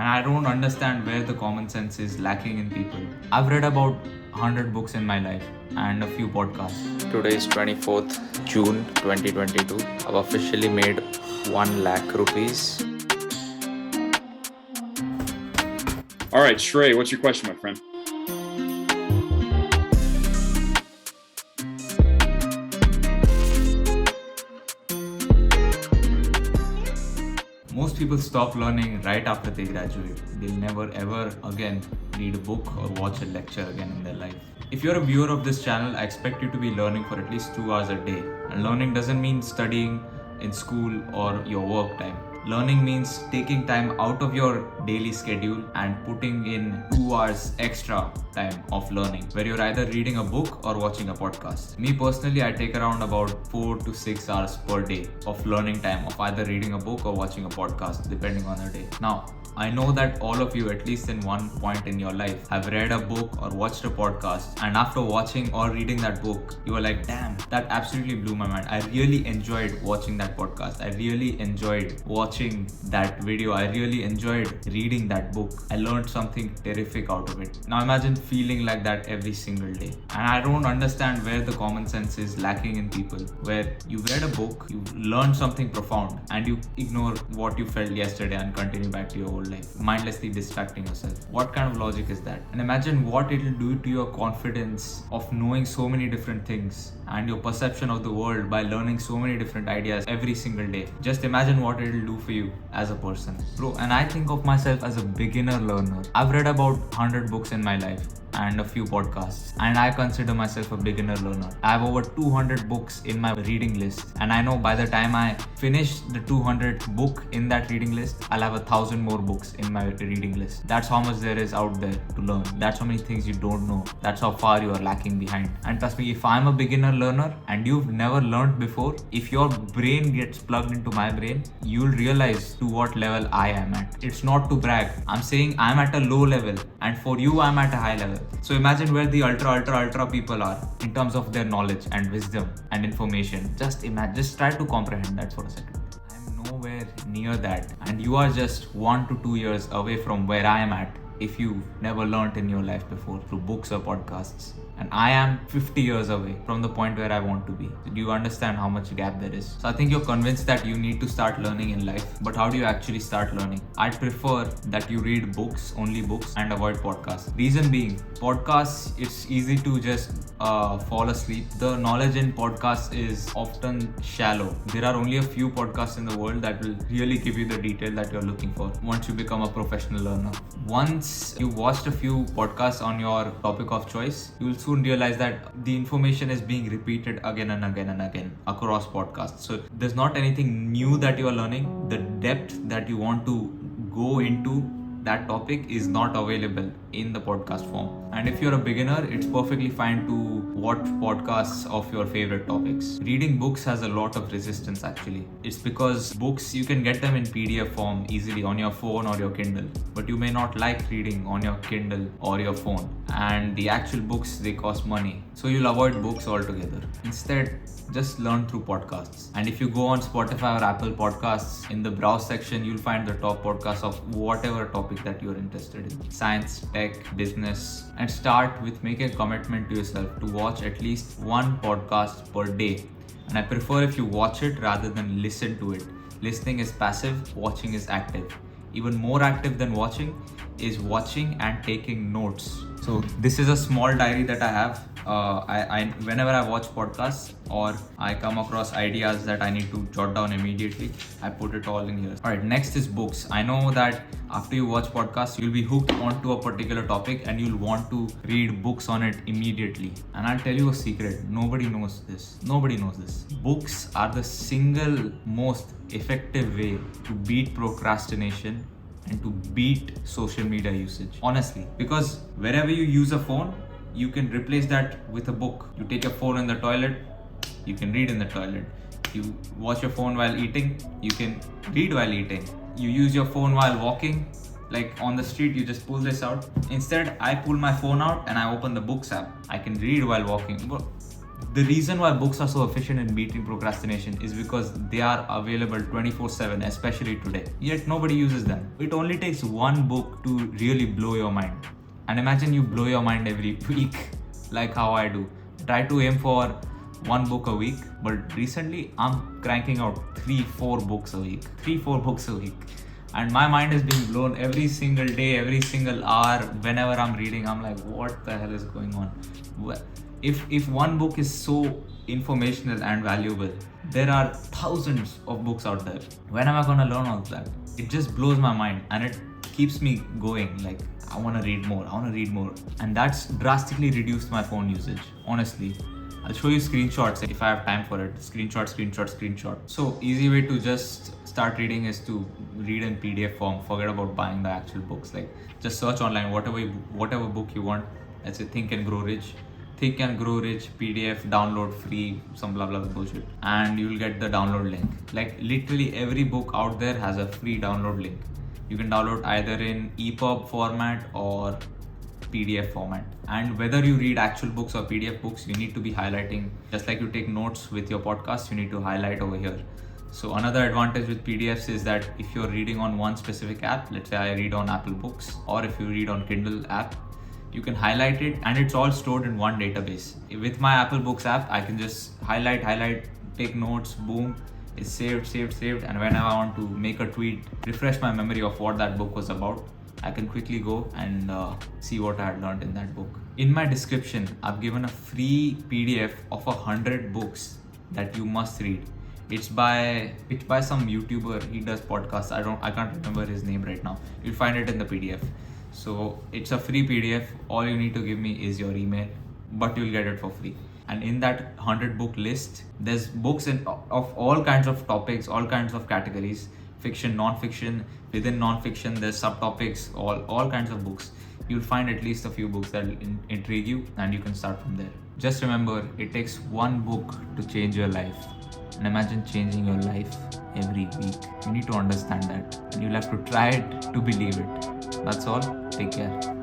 I don't understand where the common sense is lacking in people. I've read about 100 books in my life and a few podcasts. Today is 24th June 2022. I've officially made 1 lakh rupees. All right, Shrey, what's your question, my friend? Most people stop learning right after they graduate. They'll never ever again read a book or watch a lecture again in their life. If you're a viewer of this channel, I expect you to be learning for at least 2 hours a day. And learning doesn't mean studying in school or your work time. Learning means taking time out of your daily schedule and putting in 2 hours extra time of learning, where you're either reading a book or watching a podcast. Me personally, I take around about 4 to 6 hours per day of learning time of either reading a book or watching a podcast, depending on the day. Now, I know that all of you, at least in one point in your life, have read a book or watched a podcast, and after watching or reading that book, you are like, damn, that absolutely blew my mind. I really enjoyed watching that podcast. I really enjoyed watching that video. I really enjoyed reading that book. I learned something terrific out of it. Now imagine feeling like that every single day. And I don't understand where the common sense is lacking in people, where you read a book, you learned something profound, and you ignore what you felt yesterday and continue back to your old life, mindlessly distracting yourself. What kind of logic is that? And imagine what it'll do to your confidence of knowing so many different things and your perception of the world by learning so many different ideas every single day. Just imagine what it'll do for you as a person. Bro, and I think of myself as a beginner learner. I've read about 100 books in my life and a few podcasts, and I consider myself a beginner learner. I have over 200 books in my reading list, and I know by the time I finish the 200 book in that reading list, I'll have 1,000 more books in my reading list. That's how much there is out there to learn. That's how many things you don't know. That's how far you are lacking behind. And trust me, if I'm a beginner learner and you've never learned before, if your brain gets plugged into my brain, you'll realize to what level I am at. It's not to brag. I'm saying I'm at a low level, and for you, I'm at a high level. So imagine where the ultra people are in terms of their knowledge and wisdom and information. Just imagine, just try to comprehend that for a second. I'm nowhere near that, and you are just 1 to 2 years away from where I am at if you've never learned in your life before through books or podcasts. And I am 50 years away from the point where I want to be. Do you understand how much gap there is? So I think you're convinced that you need to start learning in life, but how do you actually start learning? I'd prefer that you read books, only books, and avoid podcasts. Reason being, podcasts, it's easy to just fall asleep. The knowledge in podcasts is often shallow. There are only a few podcasts in the world that will really give you the detail that you're looking for once you become a professional learner. Once you watched a few podcasts on your topic of choice, you will soon realize that the information is being repeated again and again and again across podcasts. So there's not anything new that you are learning. The depth that you want to go into that topic is not available in the podcast form. And if you're a beginner, it's perfectly fine to watch podcasts of your favorite topics. Reading books has a lot of resistance actually. It's because books, you can get them in PDF form easily on your phone or your Kindle, but you may not like reading on your Kindle or your phone. And the actual books, they cost money. So you'll avoid books altogether. Instead, just learn through podcasts. And if you go on Spotify or Apple Podcasts, in the browse section, you'll find the top podcasts of whatever topic that you're interested in. Science, tech, business. And start with making a commitment to yourself to watch at least one podcast per day. And I prefer if you watch it rather than listen to it. Listening is passive, watching is active. Even more active than watching is watching and taking notes. So this is a small diary that I have. Whenever I watch podcasts or I come across ideas that I need to jot down immediately, I put it all in here. Alright, next is books. I know that after you watch podcasts, you'll be hooked onto a particular topic and you'll want to read books on it immediately. And I'll tell you a secret. Nobody knows this. Books are the single most effective way to beat procrastination and to beat social media usage. Honestly, because wherever you use a phone, you can replace that with a book. You take your phone in the toilet, you can read in the toilet. You watch your phone while eating, you can read while eating. You use your phone while walking, like on the street, you just pull this out. Instead, I pull my phone out and I open the books app. I can read while walking. The reason why books are so efficient in beating procrastination is because they are available 24/7, especially today. Yet nobody uses them. It only takes one book to really blow your mind. And imagine you blow your mind every week, like how I do. Try to aim for one book a week, but recently I'm cranking out 3-4 books a week. 3-4 books a week. And my mind is being blown every single day, every single hour. Whenever I'm reading, I'm like, what the hell is going on? If one book is so informational and valuable, there are thousands of books out there. When am I gonna learn all of that? It just blows my mind and it keeps me going. Like, I wanna read more, And that's drastically reduced my phone usage, honestly. I'll show you screenshots if I have time for it. Screenshot. So easy way to just start reading is to read in PDF form. Forget about buying the actual books. Like, just search online whatever book you want. Let's say Think and Grow Rich. Think and Grow Rich PDF, download free, some blah blah bullshit, and you'll get the download link. Like, literally every book out there has a free download link. You can download either in EPUB format or PDF format. And whether you read actual books or PDF books, you need to be highlighting. Just like you take notes with your podcast, you need to highlight over here. So another advantage with PDFs is that if you're reading on one specific app, let's say I read on Apple Books, or if you read on Kindle app, you can highlight it and it's all stored in one database. With my Apple Books app, I can just highlight, take notes, boom, it's saved. And whenever I want to make a tweet, refresh my memory of what that book was about, I can quickly go and see what I had learned in that book. In my description, I've given a free PDF of 100 books that you must read. It's by some YouTuber. He does podcasts. I can't remember his name right now. You'll find it in the PDF. So it's a free PDF. All you need to give me is your email, but you'll get it for free. And in that 100 book list, there's books of all kinds of topics, all kinds of categories. Fiction, non-fiction. Within non-fiction, there's subtopics, all kinds of books. You'll find at least a few books that will intrigue you, and you can start from there. Just remember, it takes one book to change your life. And imagine changing your life every week. You need to understand that. And you'll have to try it to believe it. That's all. Take care.